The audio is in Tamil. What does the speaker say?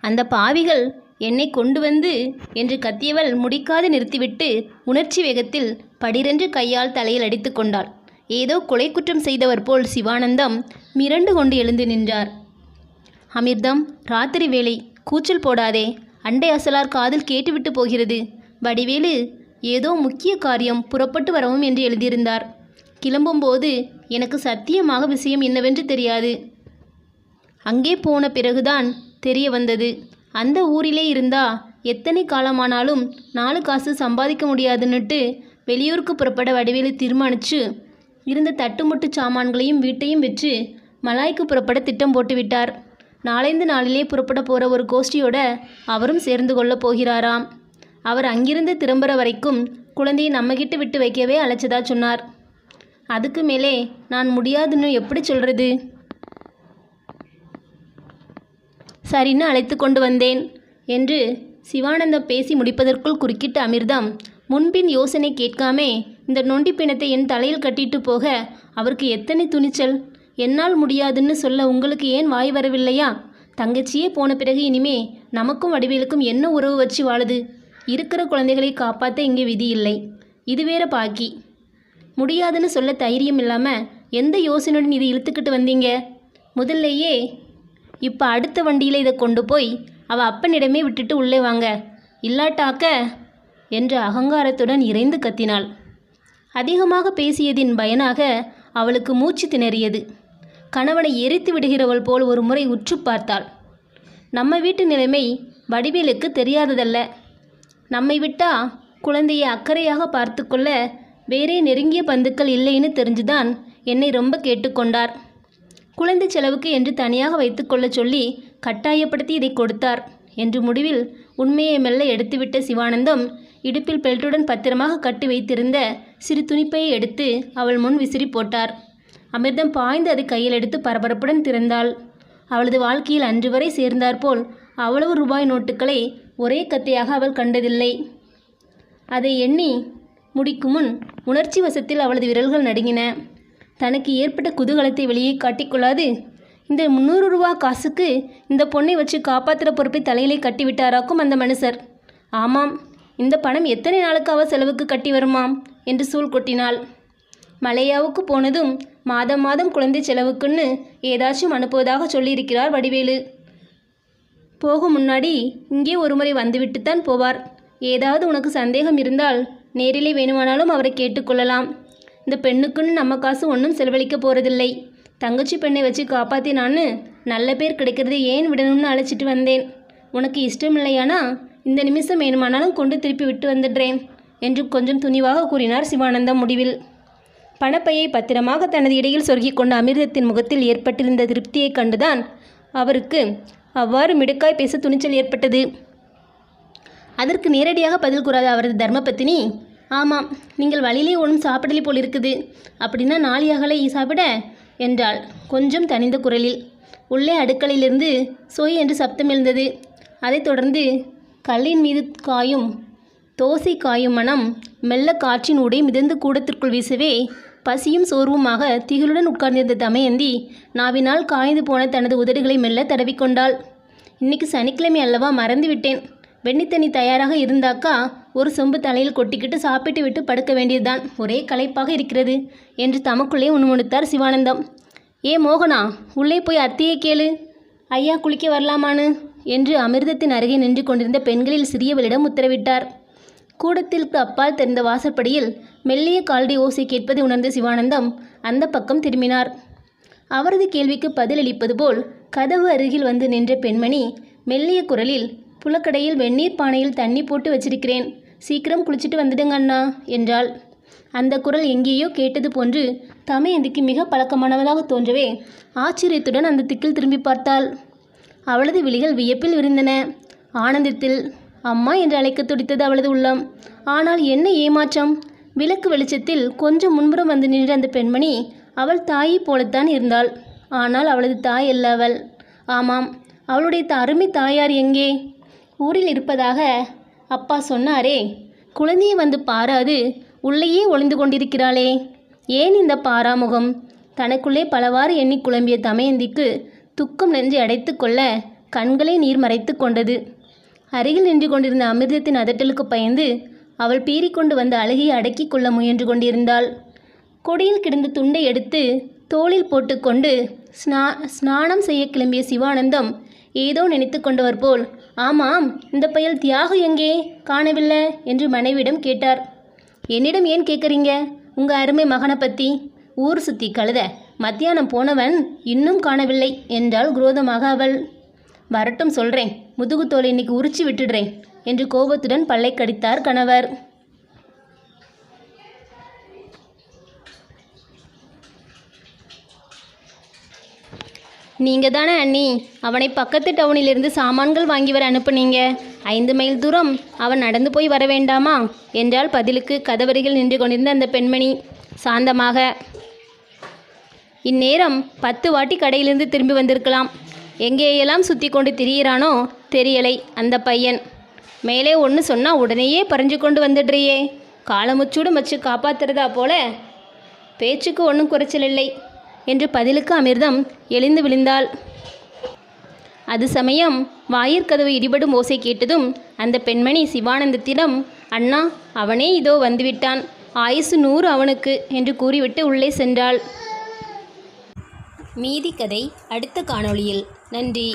அந்த பாவிகள் என்னை கொண்டு வந்து என்று கத்தியவள் முடிக்காது நிறுத்திவிட்டு உணர்ச்சி வேகத்தில் படிரென்று கையால் தலையில் அடித்து கொண்டாள். ஏதோ கொலை குற்றம் செய்தவர் போல் சிவானந்தம் மிரண்டு கொண்டு எழுந்து நின்றார். அமிர்தம், ராத்திரி வேளை, கூச்சல் போடாதே, அண்டை அசலார் காதில் கேட்டுவிட்டு போகிறது. வடிவேலு ஏதோ முக்கிய காரியம், புறப்பட்டு வரவும் என்று எழுதியிருந்தார். கிளம்பும்போது எனக்கு சத்தியமாக விஷயம் என்னவென்று தெரியாது. அங்கே போன பிறகுதான் தெரிய வந்தது. அந்த ஊரிலே இருந்தா எத்தனை காலமானாலும் 4 காசு சம்பாதிக்க முடியாதுன்னுட்டு வெளியூருக்கு புறப்பட வடிவேலு தீர்மானிச்சு இருந்த தட்டுமுட்டு சாமான்களையும் வீட்டையும் விற்று மலாய்க்கு புறப்பட திட்டம் போட்டுவிட்டார். 4 நாளிலே புறப்பட போகிற ஒரு கோஷ்டியோட அவரும் சேர்ந்து கொள்ளப் போகிறாராம். அவர் அங்கிருந்து திரும்புகிற வரைக்கும் குழந்தையை நம்மகிட்ட விட்டு வைக்கவே அழைச்சதா சொன்னார். அதுக்கு மேலே நான் முடியாதுன்னு எப்படி சொல்கிறது? சரின்னு அழைத்து கொண்டு வந்தேன் என்று சிவானந்தம் பேசி முடிப்பதற்குள் குறுக்கிட்ட அமிர்தம் முன்பின் யோசனை கேட்காமே இந்த நொண்டி பிணத்தை என் தலையில் கட்டிட்டு போக அவருக்கு எத்தனை துணிச்சல்! என்னால் முடியாதுன்னு சொல்ல உங்களுக்கு ஏன் வாய் வரவில்லையா? தங்கச்சியே போன பிறகு இனிமே நமக்கும் வடிவேலுக்கும் என்ன உறவு வச்சு வாழுது? இருக்கிற குழந்தைகளை காப்பாற்ற இங்கே விதி இல்லை. இது வேற பாக்கி. முடியாதுன்னு சொல்ல தைரியம் இல்லாமல் எந்த யோசனையுடன் இதை இழுத்துக்கிட்டு வந்தீங்க? முதல்லையே இப்போ அடுத்த வண்டியில் இதை கொண்டு போய் அவள் அப்பனிடமே விட்டுட்டு உள்ளே வாங்க, இல்லாட்டாக்க என்ற அகங்காரத்துடன் இறைந்து கத்தினாள். அதிகமாக பேசியதின் பயனாக அவளுக்கு மூச்சு திணறியது. கணவனை எரித்து விடுகிறவள் போல் ஒரு முறை உற்று பார்த்தாள். நம்ம வீட்டு நிலைமை வடிவேலுக்கு தெரியாததல்ல. நம்மை விட்டா குழந்தையை அக்கறையாக பார்த்து கொள்ள வேறே நெருங்கிய பந்துக்கள் இல்லைன்னு தெரிஞ்சுதான் என்னை ரொம்ப கேட்டுக்கொண்டார். குழந்தை செலவுக்கு என்று தனியாக வைத்துக்கொள்ள சொல்லி கட்டாயப்படுத்தி இதை கொடுத்தார் என்று முடிவில் உண்மையை மெல்ல எடுத்துவிட்ட சிவானந்தம் இடுப்பில் பெல்ட்டுடன் பத்திரமாக கட்டி வைத்திருந்த சிறு துணிப்பையை எடுத்து அவள் முன் விசிறி போட்டார். அமிர்தம் பாய்ந்து அதை கையில் எடுத்து பரபரப்புடன் திறந்தாள். அவளது வாழ்க்கையில் அன்று வரை சேர்ந்தாற்போல் அவ்வளவு ரூபாய் நோட்டுகளை ஒரே கத்தையாக அவள் கண்டதில்லை. அதை எண்ணி முடிக்கும் முன் உணர்ச்சி வசத்தில் அவளது விரல்கள் நடுங்கின. தனக்கு ஏற்பட்ட குதூகலத்தை வெளியே காட்டிக்கொள்ளாது இந்த 300 ரூபா காசுக்கு இந்த பொண்ணை வச்சு காப்பாற்றுற பொறுப்பை தலையிலே கட்டிவிட்டாராக்கும் அந்த மனுஷர். ஆமாம், இந்த பணம் எத்தனை நாளுக்காக செலவுக்கு கட்டி வருமாம் என்று சூழ் கொட்டினாள். மலையாவுக்கு போனதும் மாதம் மாதம் குழந்தை செலவுக்குன்னு ஏதாச்சும் அனுப்புவதாக சொல்லியிருக்கிறார் வடிவேலு. போகும் முன்னாடி இங்கே ஒரு முறை வந்துவிட்டுத்தான் போவார். ஏதாவது உனக்கு சந்தேகம் இருந்தால் நேரிலே வேணுமானாலும் அவரை கேட்டுக்கொள்ளலாம். இந்த பெண்ணுக்குன்னு நம்ம காசு ஒன்றும் செலவழிக்க போகிறதில்லை. தங்கச்சி பெண்ணை வச்சு காப்பாற்றினான்னு நல்ல பேர் கிடைக்கிறதை ஏன் விடணும்னு அழைச்சிட்டு வந்தேன். உனக்கு இஷ்டம் இல்லையானா இந்த நிமிஷம் வேணுமானாலும் கொண்டு திருப்பி விட்டு வந்துடுறேன் என்று கொஞ்சம் துணிவாக கூறினார் சிவானந்தம் முடிவில். பணப்பையை பத்திரமாக தனது இடையில் சொருகிக் கொண்ட அமிர்தத்தின் முகத்தில் ஏற்பட்டிருந்த திருப்தியை கண்டுதான் அவருக்கு அவ்வாறு மிடுக்காய் பேச துணிச்சல் ஏற்பட்டது. அதற்கு நேரடியாக பதில் கூறாத அவரது தர்மபத்தினி, ஆமாம், நீங்கள் வழியிலே ஒன்றும் சாப்பிடலி போல் இருக்குது, அப்படின்னா நாளியாகலை சாப்பிட என்றாள் கொஞ்சம் தனிந்த குரலில். உள்ளே அடுக்கலையிலிருந்து சொய் என்று சப்தம் எழுந்தது. அதைத் தொடர்ந்து கல்லின் மீது காயும் தோசை காயும் மனம் மெல்ல காற்றின் ஊடே மிதந்து கூடத்திற்குள் வீசவே பசியும் சோர்வுமாக திகிலுடன் உட்கார்ந்திருந்த தமயந்தி நாவினால் காய்ந்து போன தனது உதடுகளை மெல்ல தடவிக்கொண்டாள். இன்னைக்கு சனிக்கிழமை அல்லவா, மறந்து விட்டேன். வெண்ணித்தண்ணி தயாராக இருந்தாக்கா ஒரு சொம்பு தலையில் கொட்டிக்கிட்டு சாப்பிட்டு விட்டு படுக்க வேண்டியதுதான். ஒரே களைப்பாக இருக்கிறது என்று தமக்குள்ளே உண்முணுத்தார் சிவானந்தம். ஏ மோகனா, உள்ளே போய் அத்தையை கேளு, ஐயா குளிக்க வரலாமான்னு என்று அமிர்தத்தின் அருகே நின்று கொண்டிருந்த பெண்களில் சிறியவளிடம் உத்தரவிட்டார். கூடத்திற்கு அப்பால் தெரிந்த வாசற்படியில் மெல்லிய காலடி ஓசை கேட்பதை உணர்ந்த சிவானந்தம் அந்த பக்கம் திரும்பினார். அவரது கேள்விக்கு பதிலளிப்பது போல் கதவு அருகில் வந்து நின்ற பெண்மணி மெல்லிய குரலில், புலக்கடையில் வெந்நீர் பானையில் தண்ணி போட்டு வச்சிருக்கிறேன், சீக்கிரம் குளிச்சுட்டு வந்துடுங்க அண்ணா என்றாள். அந்த குரல் எங்கேயோ கேட்டது போன்று தமயந்திக்கு மிக பழக்கமானவதாக தோன்றவே ஆச்சரியத்துடன் அந்த திக்கில் திரும்பி பார்த்தாள். அவளது விழிகள் வியப்பில் விரிந்தன. ஆனந்தத்தில் அம்மா என்று அழைக்க துடித்தது அவளது உள்ளம். ஆனால் என்ன ஏமாற்றம்! விளக்கு வெளிச்சத்தில் கொஞ்சம் முன்புறம் வந்து நின்ற அந்த பெண்மணி அவள் தாயை போலத்தான் இருந்தாள். ஆனால் அவளது தாய் அல்ல அவள். ஆமாம், அவளுடைய அருமை தாயார் எங்கே? ஊரில் இருப்பதாக அப்பா சொன்னாரே. குழந்தையை வந்து பாராது உள்ளேயே ஒளிந்து கொண்டிருக்கிறாளே. ஏன் இந்த பாராமுகம்? தனக்குள்ளே பலவாறு எண்ணி குழம்பிய தமயந்திக்கு துக்கம் நெஞ்சை அடைத்து கொள்ள கண்களை நீர் மறைத்து கொண்டது. அருகில் நின்று கொண்டிருந்த அமிர்தத்தின் அதட்டலுக்கு பயந்து அவள் பீறிக்கொண்டு வந்த அழுகையை அடக்கிக் கொள்ள முயன்று கொண்டிருந்தாள். கொடியில் கிடந்த துண்டை எடுத்து தோளில் போட்டுக்கொண்டு ஸ்நானம் செய்ய கிளம்பிய சிவானந்தம் ஏதோ நினைத்து கொண்டவர் போல், ஆமாம், இந்த பயல் தியாகு எங்கே காணவில்லை என்று மனைவிடம் கேட்டார். என்னிடம் ஏன் கேட்குறீங்க? உங்கள் அருமை மகனை பற்றி. ஊர் சுற்றி கழுத, மத்தியானம் போனவன் இன்னும் காணவில்லை என்றாள் குரோதமாக அவள். வரட்டும் சொல்கிறேன், முதுகுத்தோலை இன்னைக்கு உரிச்சு விட்டுடுறேன் என்று கோபத்துடன் பல்லை கடித்தார் கணவர். நீங்கள் தானே அண்ணி அவனை பக்கத்து டவுனிலிருந்து சாமான்கள் வாங்கி வர அனுப்புனீங்க. 5 மைல் தூரம் அவன் நடந்து போய் வர வேண்டாமா என்றால் பதிலுக்கு கதவருகில் நின்று கொண்டிருந்த அந்த பெண்மணி சாந்தமாக. இந்நேரம் 10 வாட்டி கடையிலிருந்து திரும்பி வந்திருக்கலாம். எங்கேயெல்லாம் சுற்றி கொண்டு திரியிறானோ தெரியலை அந்த பையன். மேலே ஒன்று சொன்னால் உடனேயே பறிஞ்சு கொண்டு வந்துடுறியே. காலமுச்சூடு வச்சு காப்பாத்துறதா போல. பேச்சுக்கு ஒன்றும் குறைச்சல் இல்லை என்று பதிலுக்கு அமிர்தம் எழுந்து விழுந்தாள். அது சமயம் வாயிற்கதவு இடிபடும் ஓசை கேட்டதும் அந்த பெண்மணி சிவானந்தத்திடம், அண்ணா, அவனே இதோ வந்துவிட்டான், ஆயுசு 100 அவனுக்கு என்று கூறிவிட்டு உள்ளே சென்றாள். மீதி கதை அடுத்த காணொளியில். நன்றி.